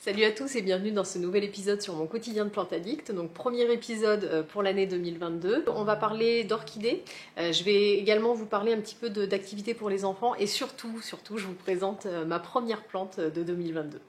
Salut à tous et bienvenue dans ce nouvel épisode sur mon quotidien de plante addict. Donc premier épisode pour l'année 2022. On va parler d'orchidées. Je vais également vous parler un petit peu d'activités pour les enfants et surtout, je vous présente ma première plante de 2022.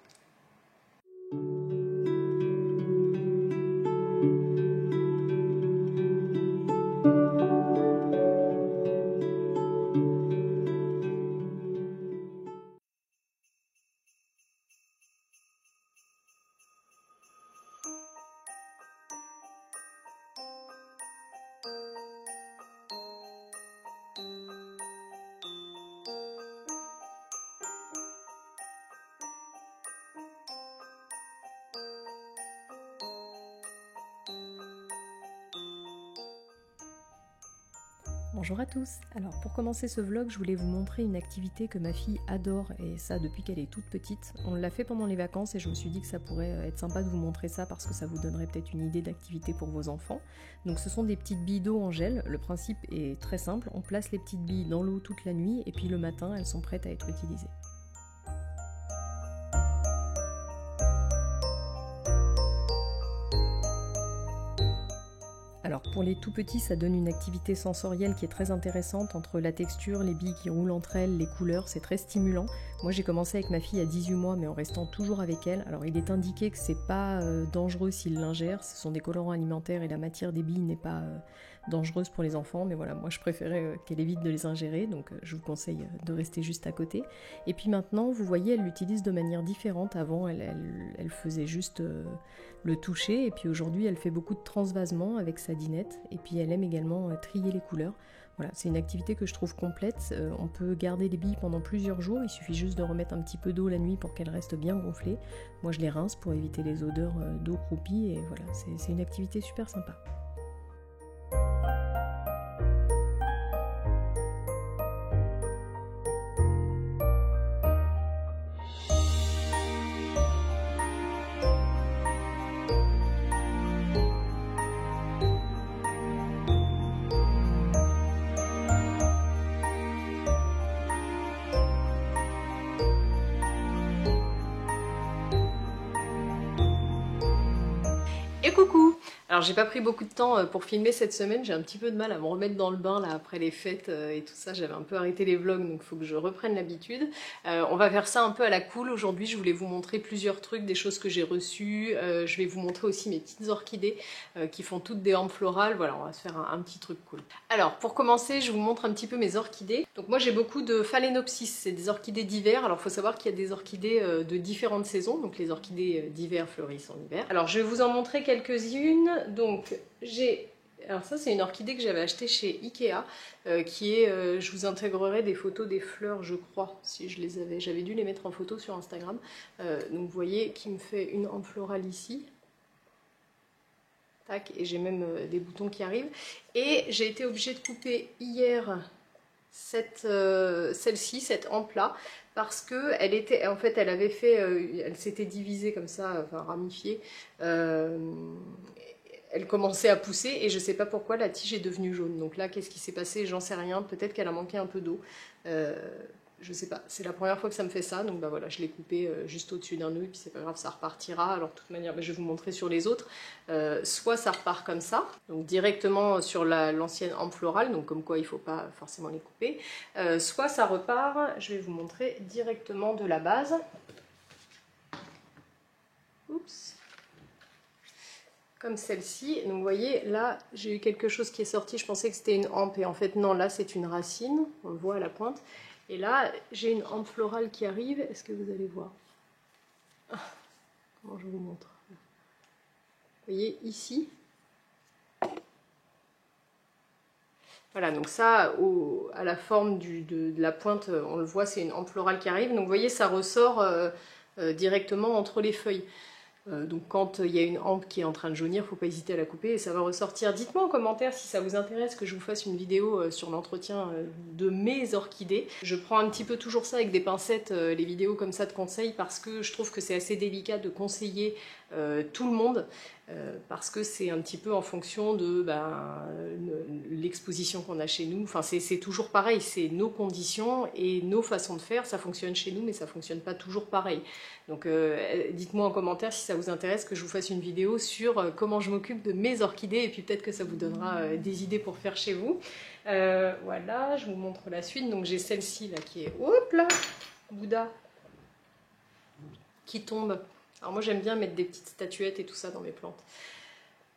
Bonjour à tous. Alors pour commencer ce vlog, je voulais vous montrer une activité que ma fille adore et ça depuis qu'elle est toute petite. On l'a fait pendant les vacances et je me suis dit que ça pourrait être sympa de vous montrer ça parce que ça vous donnerait peut-être une idée d'activité pour vos enfants. Donc ce sont des petites billes d'eau en gel. Le principe est très simple, on place les petites billes dans l'eau toute la nuit et puis le matin elles sont prêtes à être utilisées. Alors pour les tout petits, ça donne une activité sensorielle qui est très intéressante entre la texture, les billes qui roulent entre elles, les couleurs, c'est très stimulant. Moi j'ai commencé avec ma fille à 18 mois mais en restant toujours avec elle. Alors il est indiqué que c'est pas dangereux s'il l'ingère, ce sont des colorants alimentaires et la matière des billes n'est pas dangereuse pour les enfants, mais voilà, moi je préférais qu'elle évite de les ingérer, donc je vous conseille de rester juste à côté. Et puis maintenant, vous voyez, elle l'utilise de manière différente. Avant, elle faisait juste le toucher, et puis aujourd'hui, elle fait beaucoup de transvasement avec sa dinette, et puis elle aime également trier les couleurs. Voilà, c'est une activité que je trouve complète. On peut garder les billes pendant plusieurs jours, il suffit juste de remettre un petit peu d'eau la nuit pour qu'elles restent bien gonflées. Moi je les rince pour éviter les odeurs d'eau croupie, et voilà, c'est une activité super sympa. Et coucou! Alors j'ai pas pris beaucoup de temps pour filmer cette semaine, j'ai un petit peu de mal à me remettre dans le bain là après les fêtes et tout ça, j'avais un peu arrêté les vlogs donc il faut que je reprenne l'habitude. On va faire ça un peu à la cool aujourd'hui, je voulais vous montrer plusieurs trucs, des choses que j'ai reçues, je vais vous montrer aussi mes petites orchidées qui font toutes des hampes florales, voilà on va se faire un petit truc cool. Alors pour commencer je vous montre un petit peu mes orchidées, donc moi j'ai beaucoup de phalaenopsis, c'est des orchidées d'hiver, alors il faut savoir qu'il y a des orchidées de différentes saisons, donc les orchidées d'hiver fleurissent en hiver. Alors je vais vous en montrer quelques-unes. Donc j'ai, alors ça c'est une orchidée que j'avais achetée chez Ikea, qui est, je vous intégrerai des photos des fleurs je crois, si je les avais, j'avais dû les mettre en photo sur Instagram, donc vous voyez qui me fait une hampe florale ici, tac, et j'ai même des boutons qui arrivent, et j'ai été obligée de couper hier celle-ci, cette hampe là, parce que elle était, en fait elle avait fait, elle s'était divisée comme ça, enfin ramifiée, elle commençait à pousser et je sais pas pourquoi la tige est devenue jaune. Donc là, qu'est-ce qui s'est passé? J'en sais rien. Peut-être qu'elle a manqué un peu d'eau. Je sais pas. C'est la première fois que ça me fait ça. Donc bah voilà, je l'ai coupé juste au-dessus d'un nœud. Et puis c'est pas grave, ça repartira. Alors de toute manière, je vais vous montrer sur les autres. Soit ça repart comme ça, donc directement sur l'ancienne hampe florale. Donc comme quoi, il faut pas forcément les couper. Soit ça repart, je vais vous montrer directement de la base. Oups. Comme celle-ci, donc vous voyez là j'ai eu quelque chose qui est sorti, je pensais que c'était une hampe et en fait non, là c'est une racine, on le voit à la pointe, et là j'ai une hampe florale qui arrive, est-ce que vous allez voir? Comment je vous montre? Vous voyez ici, voilà, donc ça à la forme de la pointe, on le voit, c'est une hampe florale qui arrive, donc vous voyez ça ressort directement entre les feuilles. Donc quand il y a une hampe qui est en train de jaunir, il ne faut pas hésiter à la couper et ça va ressortir. Dites-moi en commentaire si ça vous intéresse que je vous fasse une vidéo sur l'entretien de mes orchidées. Je prends un petit peu toujours ça avec des pincettes, les vidéos comme ça de conseils, parce que je trouve que c'est assez délicat de conseiller tout le monde. parce que c'est un petit peu en fonction de l'exposition qu'on a chez nous. Enfin, c'est toujours pareil, c'est nos conditions et nos façons de faire. Ça fonctionne chez nous, mais ça fonctionne pas toujours pareil. Donc, dites-moi en commentaire si ça vous intéresse que je vous fasse une vidéo sur comment je m'occupe de mes orchidées, et puis peut-être que ça vous donnera des idées pour faire chez vous. Voilà, je vous montre la suite. Donc, j'ai celle-ci là qui est, hop là, Bouddha, qui tombe. Alors moi j'aime bien mettre des petites statuettes et tout ça dans mes plantes.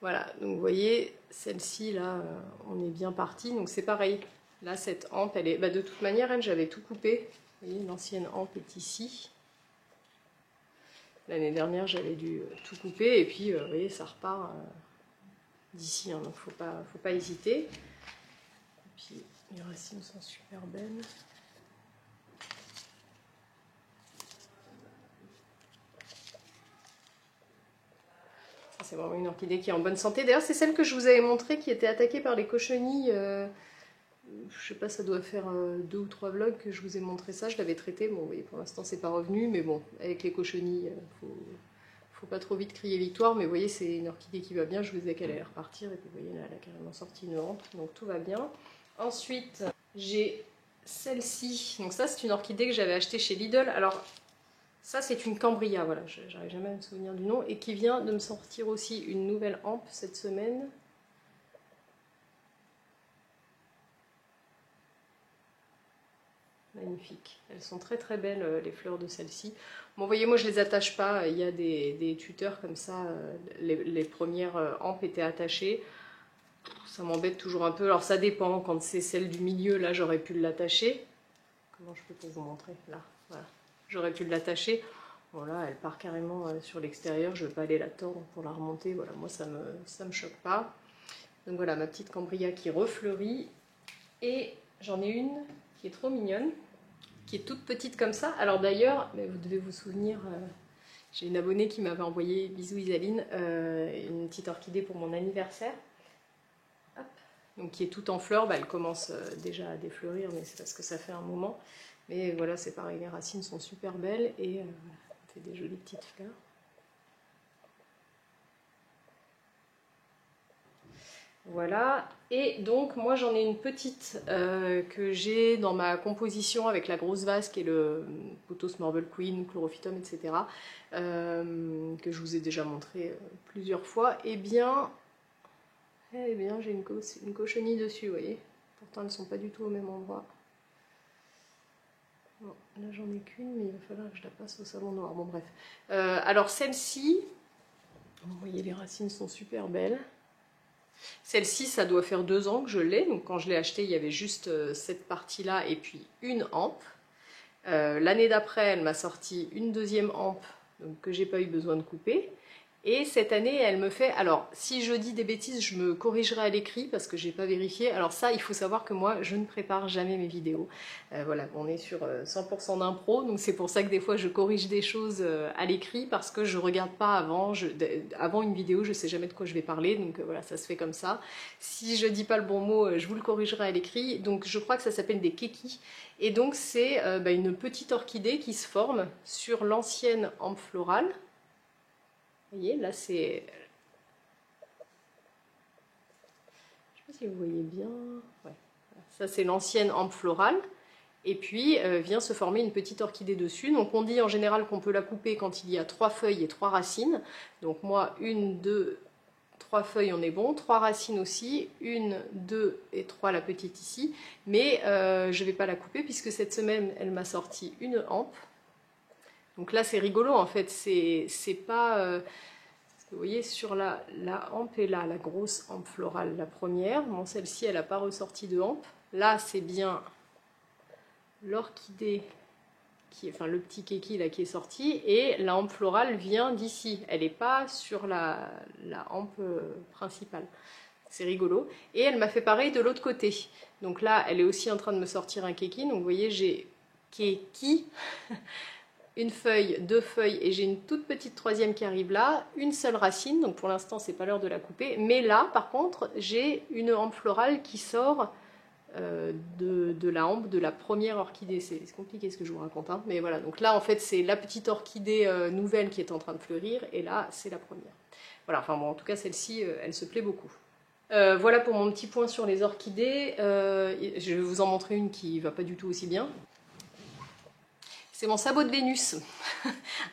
Voilà, donc vous voyez, celle-ci là, on est bien parti. Donc c'est pareil, là cette hampe, elle est... de toute manière, elle, j'avais tout coupé. Vous voyez, l'ancienne hampe est ici. L'année dernière, j'avais dû tout couper. Et puis, vous voyez, ça repart d'ici, hein, donc faut pas hésiter. Et puis, les racines sont super belles. C'est vraiment une orchidée qui est en bonne santé. D'ailleurs, c'est celle que je vous avais montrée qui était attaquée par les cochenilles. Je sais pas, ça doit faire 2 ou 3 vlogs que je vous ai montré ça. Je l'avais traité. Bon, oui, pour l'instant, c'est pas revenu. Mais bon, avec les cochenilles, faut pas trop vite crier victoire. Mais vous voyez, c'est une orchidée qui va bien. Je vous disais qu'elle allait repartir. Et puis, vous voyez, là, elle a carrément sorti une hampe. Donc, tout va bien. Ensuite, j'ai celle-ci. Donc, ça, c'est une orchidée que j'avais achetée chez Lidl. Alors, ça, c'est une Cambria, voilà, j'arrive jamais à me souvenir du nom, et qui vient de me sortir aussi une nouvelle hampe cette semaine. Magnifique. Elles sont très très belles, les fleurs de celle-ci. Bon, vous voyez, moi je les attache pas, il y a des tuteurs comme ça, les premières hampes étaient attachées. Ça m'embête toujours un peu, alors ça dépend, quand c'est celle du milieu, là j'aurais pu l'attacher. Comment je peux pour vous montrer? Là, voilà. J'aurais pu l'attacher. Voilà, elle part carrément sur l'extérieur. Je ne veux pas aller la tordre pour la remonter. Voilà, moi ça me choque pas. Donc voilà, ma petite Cambria qui refleurit. Et j'en ai une qui est trop mignonne, qui est toute petite comme ça. Alors d'ailleurs, vous devez vous souvenir, j'ai une abonnée qui m'avait envoyé, bisous Isaline, une petite orchidée pour mon anniversaire. Hop. Donc qui est toute en fleurs. Elle commence déjà à défleurir, mais c'est parce que ça fait un moment. Mais voilà, c'est pareil, les racines sont super belles et elle fait des jolies petites fleurs. Voilà, et donc moi j'en ai une petite que j'ai dans ma composition avec la grosse vase qui est le Pothos Marble Queen, Chlorophytum, etc. Que je vous ai déjà montré plusieurs fois. Eh bien j'ai une cochenille dessus, vous voyez. Pourtant elles ne sont pas du tout au même endroit. Bon, là j'en ai qu'une, mais il va falloir que je la passe au savon noir. Bon bref. Alors celle-ci, vous voyez les racines sont super belles. Celle-ci, ça doit faire 2 ans que je l'ai. Donc quand je l'ai achetée, il y avait juste cette partie-là et puis une hampe. L'année d'après, elle m'a sorti une deuxième hampe donc, que j'ai pas eu besoin de couper. Et cette année, elle me fait... Alors, si je dis des bêtises, je me corrigerai à l'écrit parce que j'ai pas vérifié. Alors ça, il faut savoir que moi, je ne prépare jamais mes vidéos. Voilà, on est sur 100% d'impro, donc c'est pour ça que des fois, je corrige des choses à l'écrit parce que je regarde pas avant. Avant une vidéo, je sais jamais de quoi je vais parler, donc voilà, ça se fait comme ça. Si je dis pas le bon mot, je vous le corrigerai à l'écrit. Donc je crois que ça s'appelle des kékis. Et donc c'est une petite orchidée qui se forme sur l'ancienne hampe florale. Vous voyez, là c'est... Je sais pas si vous voyez bien... Ouais. Ça c'est l'ancienne hampe florale. Et puis vient se former une petite orchidée dessus. Donc on dit en général qu'on peut la couper quand il y a 3 feuilles et 3 racines. Donc moi, 1, 2, 3 feuilles, on est bon. 3 racines aussi. 1, 2 et 3 la petite ici. Mais je ne vais pas la couper puisque cette semaine, elle m'a sorti une hampe. Donc là, c'est rigolo en fait, c'est pas... vous voyez, sur la hampe est là, la grosse hampe florale, la première. Bon, celle-ci, elle n'a pas ressorti de hampe. Là, c'est bien l'orchidée, enfin le petit kéki là qui est sorti. Et la hampe florale vient d'ici. Elle n'est pas sur la hampe principale. C'est rigolo. Et elle m'a fait pareil de l'autre côté. Donc là, elle est aussi en train de me sortir un kéki. Donc vous voyez, j'ai kéki... une feuille, 2 feuilles et j'ai une toute petite troisième qui arrive là, une seule racine, donc pour l'instant c'est pas l'heure de la couper, mais là par contre j'ai une hampe florale qui sort de la hampe de la première orchidée. C'est compliqué ce que je vous raconte, hein, mais voilà. Donc là, en fait, c'est la petite orchidée nouvelle qui est en train de fleurir, et là, c'est la première. Voilà, enfin bon, en tout cas, celle-ci, elle se plaît beaucoup. Voilà pour mon petit point sur les orchidées. Je vais vous en montrer une qui va pas du tout aussi bien. C'est mon sabot de Vénus.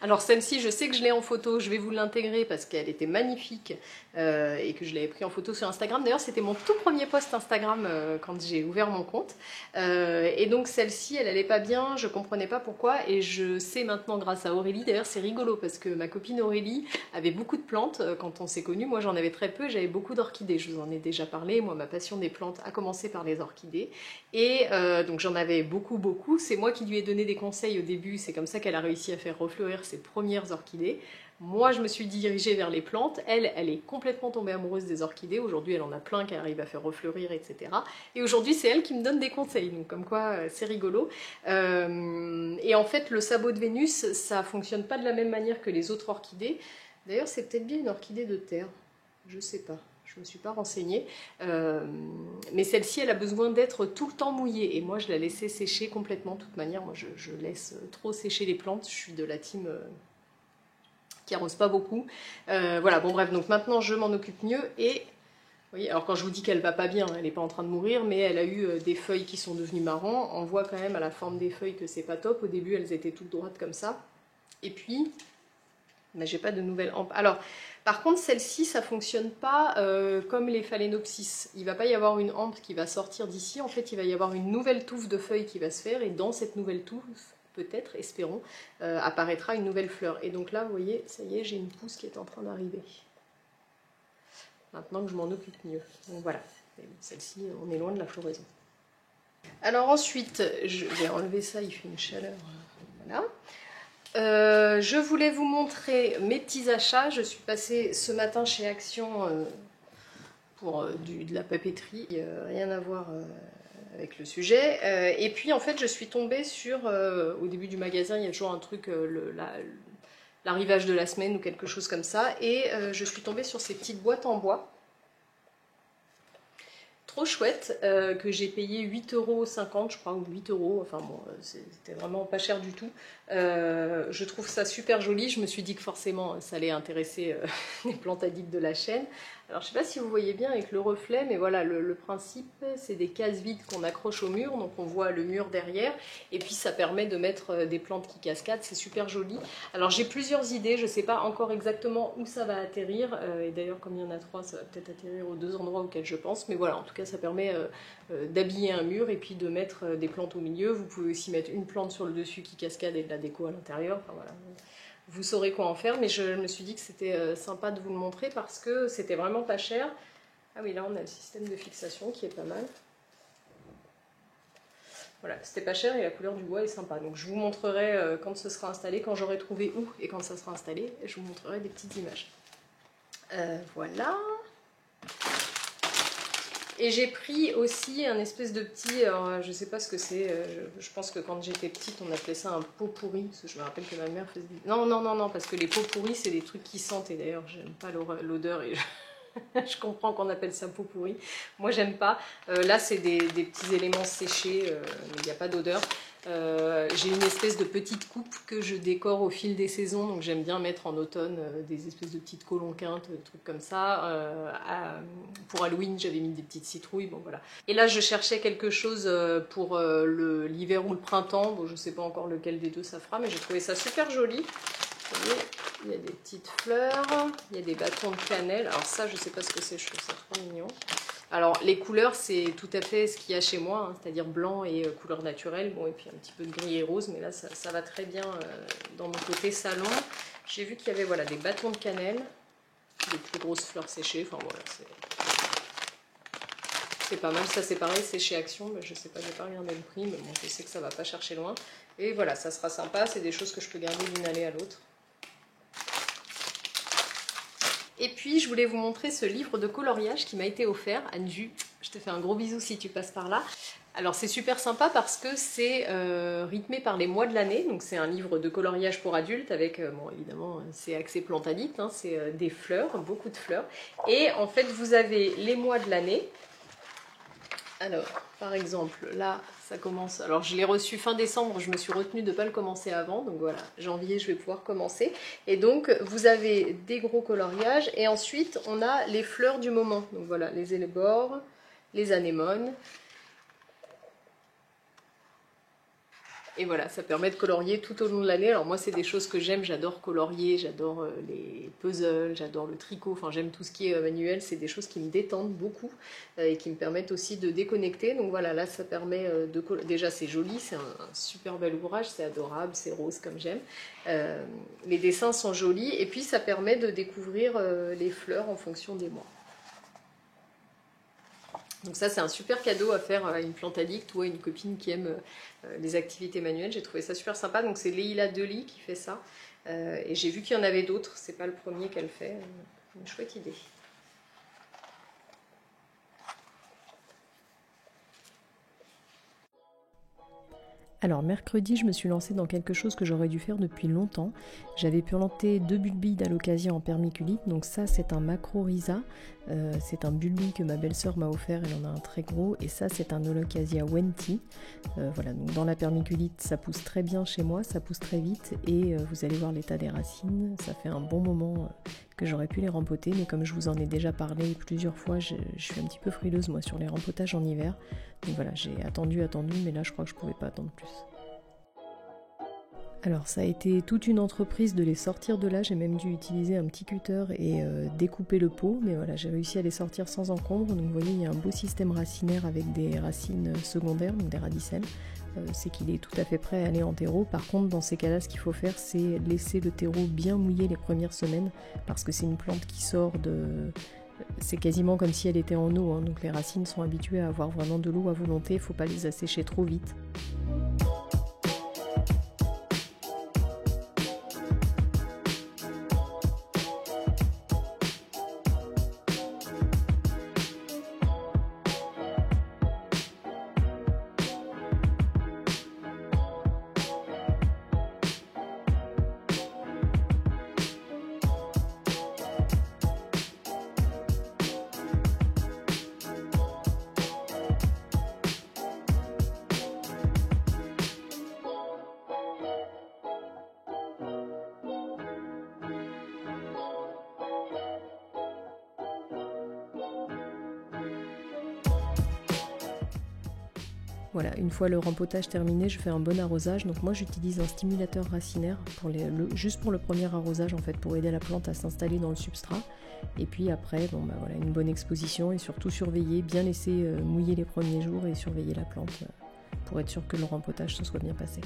Alors celle-ci, je sais que je l'ai en photo, je vais vous l'intégrer parce qu'elle était magnifique et que je l'avais pris en photo sur Instagram. D'ailleurs, c'était mon tout premier post Instagram quand j'ai ouvert mon compte. Et donc celle-ci, elle allait pas bien, je comprenais pas pourquoi et je sais maintenant grâce à Aurélie. D'ailleurs, c'est rigolo parce que ma copine Aurélie avait beaucoup de plantes quand on s'est connus. Moi, j'en avais très peu, j'avais beaucoup d'orchidées. Je vous en ai déjà parlé. Moi, ma passion des plantes a commencé par les orchidées. Et donc j'en avais beaucoup. C'est moi qui lui ai donné des conseils au début. C'est comme ça qu'elle a réussi à faire refleurir ses premières orchidées. Moi, je me suis dirigée vers les plantes. Elle est complètement tombée amoureuse des orchidées. Aujourd'hui, elle en a plein qu'elle arrive à faire refleurir, etc. Et aujourd'hui, c'est elle qui me donne des conseils. Donc, comme quoi, c'est rigolo. Et en fait, le sabot de Vénus, ça fonctionne pas de la même manière que les autres orchidées. D'ailleurs, c'est peut-être bien une orchidée de terre. Je sais pas. Je me suis pas renseignée. Mais celle-ci, elle a besoin d'être tout le temps mouillée. Et moi, je la laissais sécher complètement. De toute manière, moi, je laisse trop sécher les plantes. Je suis de la team qui arrose pas beaucoup. Voilà, bon bref, donc maintenant je m'en occupe mieux et vous voyez, alors quand je vous dis qu'elle va pas bien, elle n'est pas en train de mourir, mais elle a eu des feuilles qui sont devenues marron. On voit quand même à la forme des feuilles que c'est pas top. Au début, elles étaient toutes droites comme ça. Et puis, mais j'ai pas de nouvelles hampes. Alors, par contre, celle-ci, ça fonctionne pas comme les phalaenopsis. Il va pas y avoir une hampe qui va sortir d'ici. En fait, il va y avoir une nouvelle touffe de feuilles qui va se faire et dans cette nouvelle touffe, peut-être, espérons, apparaîtra une nouvelle fleur. Et donc là, vous voyez, ça y est, j'ai une pousse qui est en train d'arriver. Maintenant que je m'en occupe mieux. Donc voilà, celle-ci, on est loin de la floraison. Alors ensuite, je vais enlever ça, il fait une chaleur. Voilà. Je voulais vous montrer mes petits achats. Je suis passée ce matin chez Action pour de la papeterie. Rien à voir avec le sujet. Et puis en fait je suis tombée sur, au début du magasin il y a toujours un truc, l'arrivage de la semaine ou quelque chose comme ça, et je suis tombée sur ces petites boîtes en bois, trop chouette, que j'ai payé 8,50 € je crois, ou 8 €, enfin bon, c'était vraiment pas cher du tout. Je trouve ça super joli, je me suis dit que forcément ça allait intéresser les plantes addicts de la chaîne. Alors je sais pas si vous voyez bien avec le reflet, mais voilà, le principe, c'est des cases vides qu'on accroche au mur, donc on voit le mur derrière, et puis ça permet de mettre des plantes qui cascadent, c'est super joli. Alors j'ai plusieurs idées, je sais pas encore exactement où ça va atterrir, et d'ailleurs comme il y en a 3, ça va peut-être atterrir aux 2 endroits auxquels je pense, mais voilà, en tout cas ça permet d'habiller un mur et puis de mettre des plantes au milieu. Vous pouvez aussi mettre une plante sur le dessus qui cascade et de la déco à l'intérieur, enfin voilà. Vous saurez quoi en faire, mais je me suis dit que c'était sympa de vous le montrer parce que c'était vraiment pas cher. Ah oui, là on a le système de fixation qui est pas mal. Voilà, c'était pas cher et la couleur du bois est sympa. Donc je vous montrerai quand ce sera installé, quand j'aurai trouvé où et quand ça sera installé, je vous montrerai des petites images. Voilà. Et j'ai pris aussi un espèce de petit, alors je sais pas ce que c'est, je pense que quand j'étais petite on appelait ça un pot pourri, parce que je me rappelle que ma mère faisait... Non, parce que les pots pourris c'est des trucs qui sentent, et d'ailleurs j'aime pas l'odeur et je comprends qu'on appelle ça pot pourri. Moi j'aime pas. Là c'est des petits éléments séchés, mais il n'y a pas d'odeur. J'ai une espèce de petite coupe que je décore au fil des saisons, donc j'aime bien mettre en automne des espèces de petites colonquintes, des trucs comme ça. Pour Halloween j'avais mis des petites citrouilles, bon voilà. Et là je cherchais quelque chose pour l'hiver ou le printemps, bon je sais pas encore lequel des deux ça fera, mais j'ai trouvé ça super joli. Vous voyez, il y a des petites fleurs, il y a des bâtons de cannelle. Alors ça, je sais pas ce que c'est, je trouve ça trop mignon. Alors les couleurs, c'est tout à fait ce qu'il y a chez moi, hein, c'est-à-dire blanc et couleur naturelle. Bon, et puis un petit peu de gris et rose, mais là, ça va très bien dans mon côté salon. J'ai vu qu'il y avait voilà, des bâtons de cannelle, des plus grosses fleurs séchées. Enfin voilà, c'est pas mal. Ça, c'est pareil, c'est chez Action. Mais je sais pas, j'ai pas regardé le prix, mais bon, je sais que ça va pas chercher loin. Et voilà, ça sera sympa. C'est des choses que je peux garder d'une allée à l'autre. Et puis je voulais vous montrer ce livre de coloriage qui m'a été offert. Anju, je te fais un gros bisou si tu passes par là. Alors c'est super sympa parce que c'est rythmé par les mois de l'année, donc c'est un livre de coloriage pour adultes avec, bon évidemment c'est axé plante addict, hein, c'est des fleurs, beaucoup de fleurs. Et en fait vous avez les mois de l'année, Alors, par exemple, là, ça commence... Alors, je l'ai reçu fin décembre, je me suis retenue de ne pas le commencer avant. Donc voilà, janvier, je vais pouvoir commencer. Et donc, vous avez des gros coloriages. Et ensuite, on a les fleurs du moment. Donc voilà, les hellebores, les anémones. Et voilà, ça permet de colorier tout au long de l'année. Alors moi, c'est des choses que j'aime, j'adore colorier, j'adore les puzzles, j'adore le tricot, enfin j'aime tout ce qui est manuel, c'est des choses qui me détendent beaucoup et qui me permettent aussi de déconnecter. Donc voilà, là ça permet de... Déjà c'est joli, c'est un super bel ouvrage, c'est adorable, c'est rose comme j'aime. Les dessins sont jolis et puis ça permet de découvrir les fleurs en fonction des mois. Donc ça c'est un super cadeau à faire à une plante addict ou à une copine qui aime les activités manuelles. J'ai trouvé ça super sympa. Donc c'est Leila Deli qui fait ça. Et j'ai vu qu'il y en avait d'autres. C'est pas le premier qu'elle fait. Une chouette idée. Alors mercredi, je me suis lancée dans quelque chose que j'aurais dû faire depuis longtemps. J'avais planté 2 bulbilles d'Alocasia en permiculite, donc ça c'est un macrorhiza, c'est un bulbille que ma belle-sœur m'a offert, elle en a un très gros, et ça c'est un Alocasia Wenti. Voilà, donc dans la permiculite ça pousse très bien chez moi, ça pousse très vite, et vous allez voir l'état des racines, ça fait un bon moment que j'aurais pu les rempoter, mais comme je vous en ai déjà parlé plusieurs fois, je suis un petit peu frileuse moi sur les rempotages en hiver. Donc voilà, j'ai attendu, mais là je crois que je pouvais pas attendre plus. Alors ça a été toute une entreprise de les sortir de là, j'ai même dû utiliser un petit cutter et découper le pot, mais voilà, j'ai réussi à les sortir sans encombre. Donc vous voyez, il y a un beau système racinaire avec des racines secondaires, donc des radicelles. C'est qu'il est tout à fait prêt à aller en terreau. Par contre, dans ces cas-là, ce qu'il faut faire, c'est laisser le terreau bien mouillé les premières semaines, parce que c'est une plante qui sort de... C'est quasiment comme si elle était en eau, hein, donc les racines sont habituées à avoir vraiment de l'eau à volonté, il ne faut pas les assécher trop vite. Voilà, une fois le rempotage terminé, je fais un bon arrosage. Donc moi j'utilise un stimulateur racinaire juste pour le premier arrosage en fait, pour aider la plante à s'installer dans le substrat. Et puis après, bon bah voilà, une bonne exposition et surtout surveiller, bien laisser mouiller les premiers jours et surveiller la plante pour être sûr que le rempotage se soit bien passé.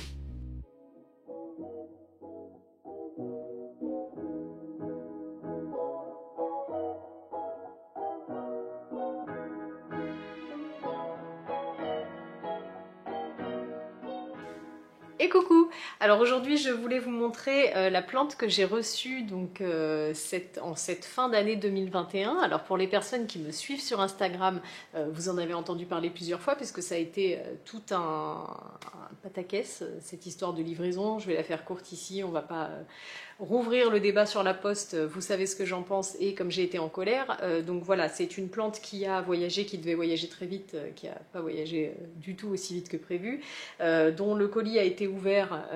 Et coucou! Alors aujourd'hui je voulais vous montrer la plante que j'ai reçue donc, en cette fin d'année 2021. Alors pour les personnes qui me suivent sur Instagram, vous en avez entendu parler plusieurs fois puisque ça a été tout un pataquès, cette histoire de livraison. Je vais la faire courte ici, on va pas rouvrir le débat sur la poste, vous savez ce que j'en pense et comme j'ai été en colère. Donc voilà, c'est une plante qui a voyagé, qui devait voyager très vite, qui n'a pas voyagé du tout aussi vite que prévu, dont le colis a été ouvert,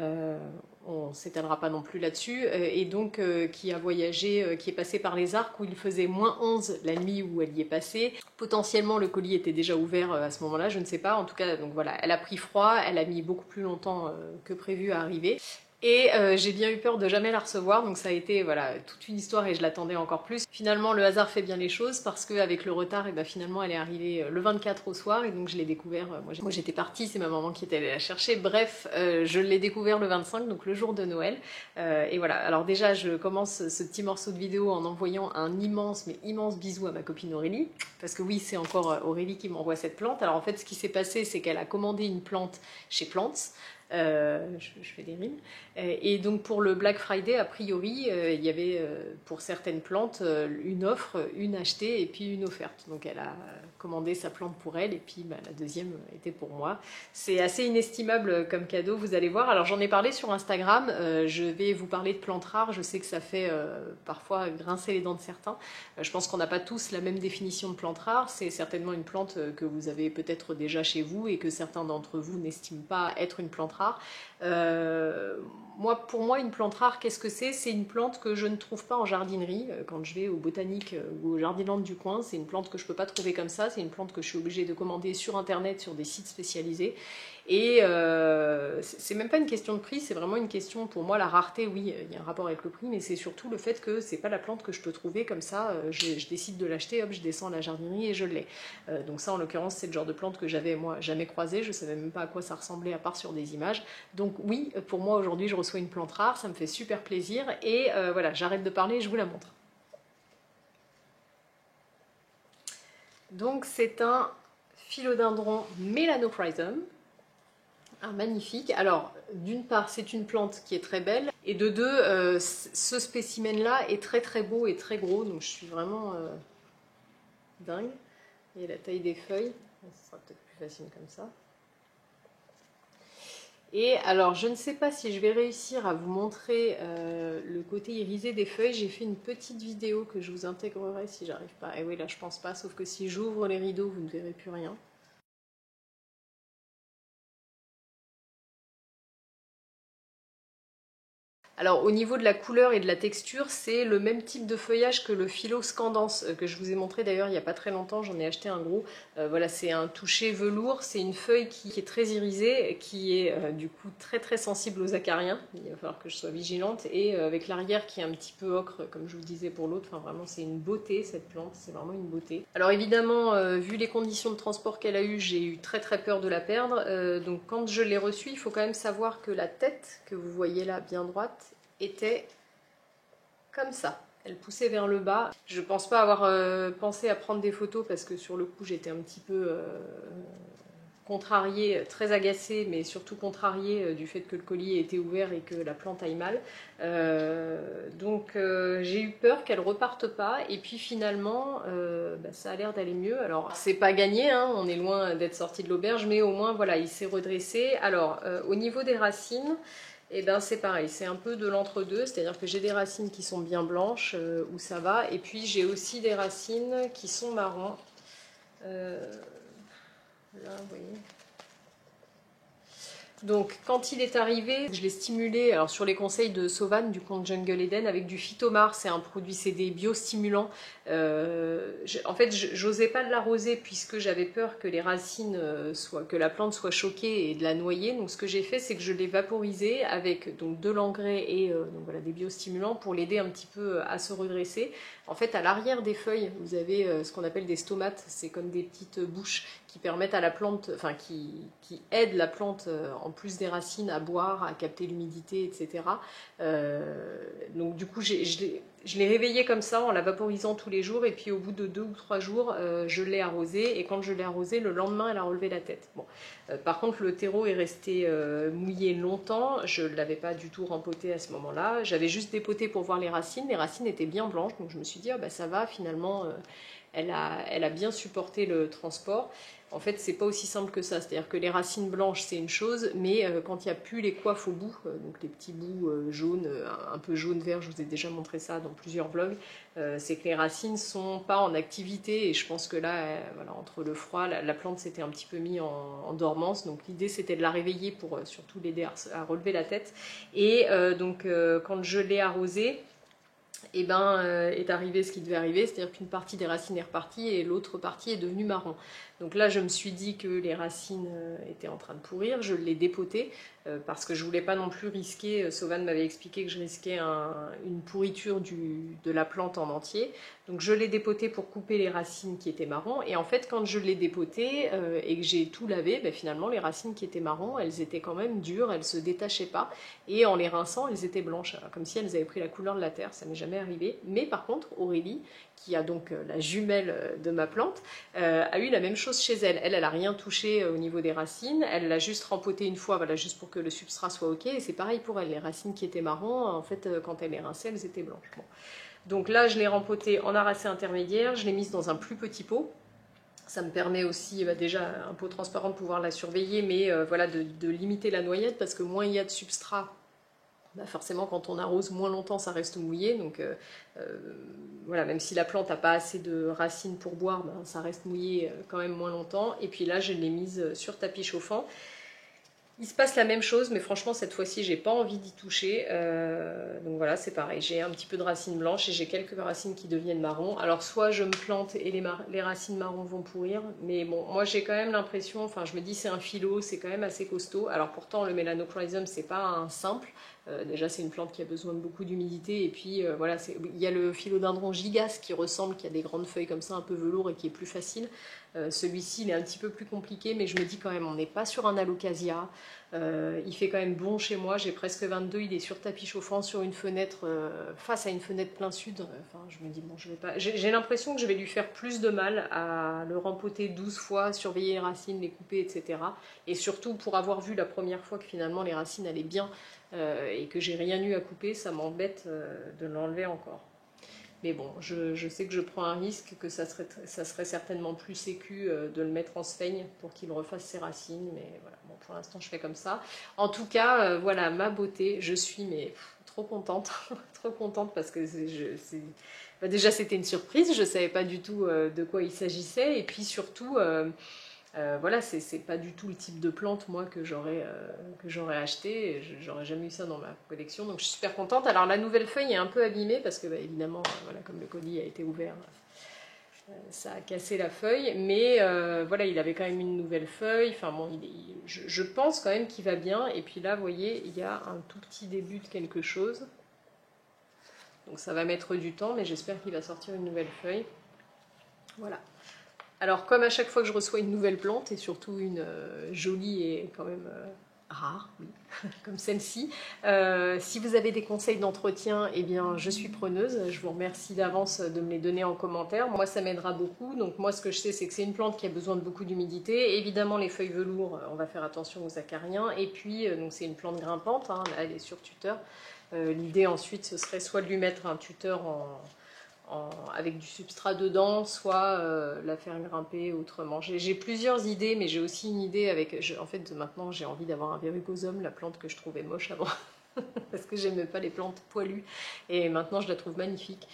on ne s'étalera pas non plus là-dessus, et donc qui a voyagé, qui est passé par les arcs où il faisait -11 la nuit où elle y est passée. Potentiellement le colis était déjà ouvert à ce moment-là, je ne sais pas, en tout cas donc voilà, elle a pris froid, elle a mis beaucoup plus longtemps que prévu à arriver. Et j'ai bien eu peur de jamais la recevoir, donc ça a été voilà, toute une histoire et je l'attendais encore plus. Finalement, le hasard fait bien les choses parce qu'avec le retard, et ben, finalement, elle est arrivée le 24 au soir et donc je l'ai découvert. Moi, j'étais partie, c'est ma maman qui était allée la chercher. Bref, je l'ai découvert le 25, donc le jour de Noël. Et voilà, alors déjà, je commence ce petit morceau de vidéo en envoyant un immense, mais immense bisou à ma copine Aurélie. Parce que oui, c'est encore Aurélie qui m'envoie cette plante. Alors en fait, ce qui s'est passé, c'est qu'elle a commandé une plante chez Plants. Je fais des rimes. Et donc pour le Black Friday, a priori, il y avait pour certaines plantes une offre, une achetée et puis une offerte. Donc elle a commandé sa plante pour elle et puis la deuxième était pour moi. C'est assez inestimable comme cadeau, vous allez voir. Alors j'en ai parlé sur Instagram, je vais vous parler de plantes rares. Je sais que ça fait parfois grincer les dents de certains. Je pense qu'on n'a pas tous la même définition de plante rare. C'est certainement une plante que vous avez peut-être déjà chez vous et que certains d'entre vous n'estiment pas être une plante rare. Pour moi, une plante rare, qu'est-ce que c'est? C'est une plante que je ne trouve pas en jardinerie. Quand je vais au Botanique ou au Jardiland du coin, c'est une plante que je ne peux pas trouver comme ça. C'est une plante que je suis obligée de commander sur Internet, sur des sites spécialisés. Et c'est même pas une question de prix, c'est vraiment une question, pour moi, la rareté, oui, il y a un rapport avec le prix, mais c'est surtout le fait que c'est pas la plante que je peux trouver comme ça, je décide de l'acheter, hop, je descends à la jardinerie et je l'ai. Donc ça, en l'occurrence, c'est le genre de plante que j'avais, moi, jamais croisé, je savais même pas à quoi ça ressemblait à part sur des images. Donc oui, pour moi, aujourd'hui, je reçois une plante rare, ça me fait super plaisir, et voilà, j'arrête de parler et je vous la montre. Donc c'est un philodendron Melanophrysum. Magnifique. Alors, d'une part, c'est une plante qui est très belle, et de deux, ce spécimen-là est très très beau et très gros, donc je suis vraiment dingue. Et la taille des feuilles, ce sera peut-être plus facile comme ça. Et alors, je ne sais pas si je vais réussir à vous montrer le côté irisé des feuilles. J'ai fait une petite vidéo que je vous intégrerai si j'arrive pas. Et oui, là, je pense pas, sauf que si j'ouvre les rideaux, vous ne verrez plus rien. Alors au niveau de la couleur et de la texture, c'est le même type de feuillage que le Philo Scandens que je vous ai montré d'ailleurs il n'y a pas très longtemps, j'en ai acheté un gros. Voilà, c'est un toucher velours, c'est une feuille qui est très irisée, qui est du coup très très sensible aux acariens, il va falloir que je sois vigilante, et avec l'arrière qui est un petit peu ocre comme je vous disais pour l'autre, enfin vraiment c'est une beauté cette plante, c'est vraiment une beauté. Alors évidemment, vu les conditions de transport qu'elle a eues, j'ai eu très très peur de la perdre, donc quand je l'ai reçue, il faut quand même savoir que la tête que vous voyez là bien droite était comme ça. Elle poussait vers le bas. Je pense pas avoir pensé à prendre des photos parce que sur le coup j'étais un petit peu contrariée, très agacée, mais surtout contrariée du fait que le collier était ouvert et que la plante aille mal. Donc j'ai eu peur qu'elle reparte pas, et puis finalement ça a l'air d'aller mieux. Alors c'est pas gagné, hein, on est loin d'être sorti de l'auberge, mais au moins voilà, il s'est redressé. Alors au niveau des racines, et ben c'est pareil, c'est un peu de l'entre-deux, c'est-à-dire que j'ai des racines qui sont bien blanches, où ça va, et puis j'ai aussi des racines qui sont marrons. Là, vous voyez. Donc quand il est arrivé, je l'ai stimulé alors sur les conseils de Sauvan du compte Jungle Eden avec du Phytomar, c'est un produit, c'est des biostimulants. En fait, j'osais pas l'arroser puisque j'avais peur que les racines que la plante soit choquée et de la noyer. Donc ce que j'ai fait, c'est que je l'ai vaporisé avec donc de l'engrais et donc voilà, des biostimulants pour l'aider un petit peu à se redresser. En fait, à l'arrière des feuilles, vous avez ce qu'on appelle des stomates, c'est comme des petites bouches qui permettent à la plante, enfin qui aident la plante en plus des racines à boire, à capter l'humidité, etc. Donc du coup, je l'ai réveillée comme ça en la vaporisant tous les jours, et puis au bout de 2 ou 3 jours, je l'ai arrosée, et quand je l'ai arrosée, le lendemain, elle a relevé la tête. Bon. Par contre, le terreau est resté mouillé longtemps, je ne l'avais pas du tout rempoté à ce moment-là, j'avais juste dépoté pour voir les racines étaient bien blanches, donc je me suis dit, ah, bah, ça va, finalement, elle a bien supporté le transport. En fait, c'est pas aussi simple que ça, c'est-à-dire que les racines blanches, c'est une chose, mais quand il n'y a plus les coiffes au bout, donc les petits bouts jaunes, un peu jaune-vert, je vous ai déjà montré ça dans plusieurs vlogs, c'est que les racines sont pas en activité, et je pense que là, voilà, entre le froid, la plante s'était un petit peu mise en dormance, donc l'idée c'était de la réveiller pour surtout l'aider à relever la tête, et donc quand je l'ai arrosée, et ben, est arrivé ce qui devait arriver, c'est-à-dire qu'une partie des racines est repartie et l'autre partie est devenue marron. Donc là, je me suis dit que les racines étaient en train de pourrir, je l'ai dépoté parce que je voulais pas non plus risquer, Sauvan m'avait expliqué que je risquais une pourriture de la plante en entier. Donc je l'ai dépoté pour couper les racines qui étaient marrons, et en fait quand je l'ai dépoté et que j'ai tout lavé, ben, finalement les racines qui étaient marrons, elles étaient quand même dures, elles se détachaient pas, et en les rinçant, elles étaient blanches, alors, comme si elles avaient pris la couleur de la terre, ça m'est jamais arrivé. Mais par contre, Aurélie, qui a donc la jumelle de ma plante, a eu la même chose chez elle. Elle a rien touché au niveau des racines, elle l'a juste rempoté une fois, voilà, juste pour que le substrat soit ok, et c'est pareil pour elle, les racines qui étaient marron, en fait quand elle les rinçait, elles étaient blanches. Bon. Donc là je l'ai rempotée en arracé intermédiaire, je l'ai mise dans un plus petit pot. Ça me permet aussi, déjà un pot transparent, de pouvoir la surveiller, mais voilà, de limiter la noyade, parce que moins il y a de substrat, bah forcément quand on arrose moins longtemps ça reste mouillé, donc voilà, même si la plante n'a pas assez de racines pour boire, bah, ça reste mouillé quand même moins longtemps. Et puis là je l'ai mise sur tapis chauffant. Il se passe la même chose, mais franchement cette fois-ci j'ai pas envie d'y toucher, donc voilà, c'est pareil, j'ai un petit peu de racines blanches et j'ai quelques racines qui deviennent marron. Alors soit je me plante et les racines marron vont pourrir, mais bon, moi j'ai quand même l'impression, enfin je me dis c'est un philo, c'est quand même assez costaud. Alors pourtant le Melanochrysum c'est pas un simple, déjà c'est une plante qui a besoin de beaucoup d'humidité, et puis voilà, il y a le philodendron gigas qui ressemble, qui a des grandes feuilles comme ça un peu velours et qui est plus facile. Celui-ci il est un petit peu plus compliqué, mais je me dis quand même on n'est pas sur un alocasia, il fait quand même bon chez moi, j'ai presque 22, il est sur tapis chauffant sur une fenêtre, face à une fenêtre plein sud, enfin je me dis bon je vais pas, j'ai l'impression que je vais lui faire plus de mal à le rempoter 12 fois, surveiller les racines, les couper, etc. Et surtout pour avoir vu la première fois que finalement les racines allaient bien et que j'ai rien eu à couper, ça m'embête de l'enlever encore. Mais bon, je sais que je prends un risque, que ça serait certainement plus sécu de le mettre en sphaigne pour qu'il refasse ses racines. Mais voilà, bon, pour l'instant, je fais comme ça. En tout cas, voilà, ma beauté, je suis trop contente. Trop contente parce que bah, déjà, c'était une surprise. Je ne savais pas du tout de quoi il s'agissait. Et puis surtout... voilà, c'est pas du tout le type de plante moi que j'aurais acheté, j'aurais jamais eu ça dans ma collection, donc je suis super contente. Alors la nouvelle feuille est un peu abîmée parce que bah, évidemment, voilà, comme le colis a été ouvert, ça a cassé la feuille, mais voilà, il avait quand même une nouvelle feuille, enfin bon, je pense quand même qu'il va bien. Et puis là, vous voyez, il y a un tout petit début de quelque chose, donc ça va mettre du temps, mais j'espère qu'il va sortir une nouvelle feuille. Voilà. Alors comme à chaque fois que je reçois une nouvelle plante, et surtout une jolie et quand même rare, oui, comme celle-ci, si vous avez des conseils d'entretien, eh bien je suis preneuse. Je vous remercie d'avance de me les donner en commentaire. Moi ça m'aidera beaucoup. Donc moi ce que je sais, c'est que c'est une plante qui a besoin de beaucoup d'humidité. Évidemment les feuilles velours, on va faire attention aux acariens. Et puis donc c'est une plante grimpante, hein, elle est sur tuteur. L'idée ensuite ce serait soit de lui mettre un tuteur avec du substrat dedans, soit la faire grimper autrement. J'ai plusieurs idées, mais j'ai aussi une idée avec... en fait, maintenant, j'ai envie d'avoir un verrucosum, la plante que je trouvais moche avant. Parce que j'aime pas les plantes poilues, et maintenant je la trouve magnifique.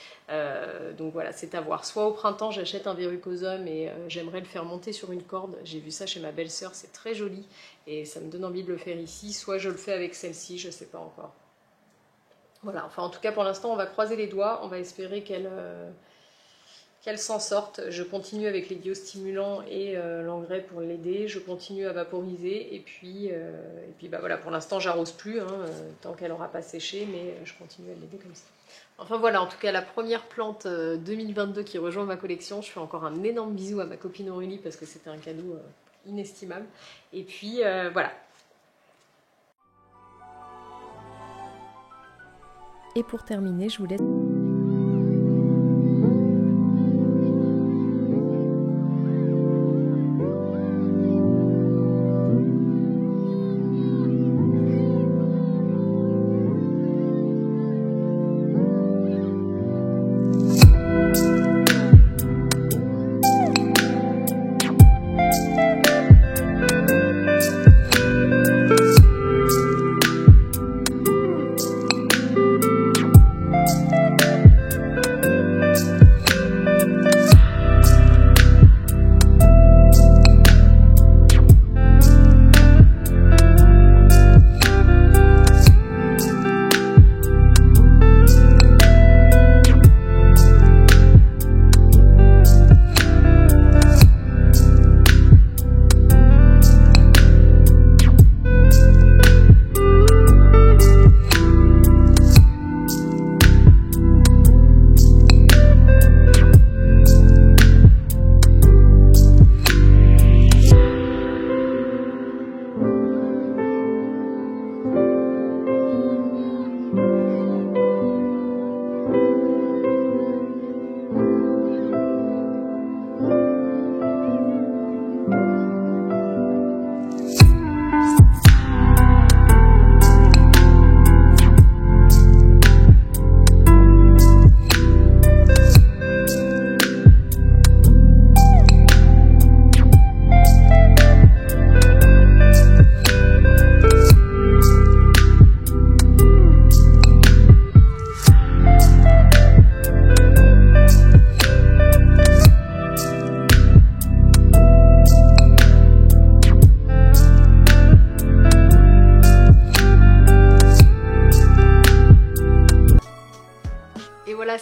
Donc voilà, c'est à voir. Soit au printemps, j'achète un verrucosum et j'aimerais le faire monter sur une corde. J'ai vu ça chez ma belle-sœur, c'est très joli, et ça me donne envie de le faire ici. Soit je le fais avec celle-ci, je sais pas encore. Voilà, enfin en tout cas pour l'instant on va croiser les doigts, on va espérer qu'elle s'en sorte. Je continue avec les biostimulants et l'engrais pour l'aider, je continue à vaporiser, et puis bah voilà, pour l'instant j'arrose plus, hein, tant qu'elle n'aura pas séché, mais je continue à l'aider comme ça. Enfin voilà, en tout cas la première plante 2022 qui rejoint ma collection. Je fais encore un énorme bisou à ma copine Aurélie parce que c'était un cadeau inestimable. Et puis voilà. Et pour terminer, je vous laisse...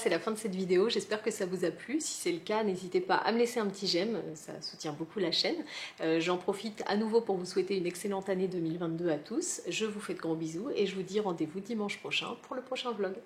c'est la fin de cette vidéo, j'espère que ça vous a plu. Si c'est le cas, n'hésitez pas à me laisser un petit j'aime, ça soutient beaucoup la chaîne. J'en profite à nouveau pour vous souhaiter une excellente année 2022 à tous. Je vous fais de gros bisous et je vous dis rendez-vous dimanche prochain pour le prochain vlog.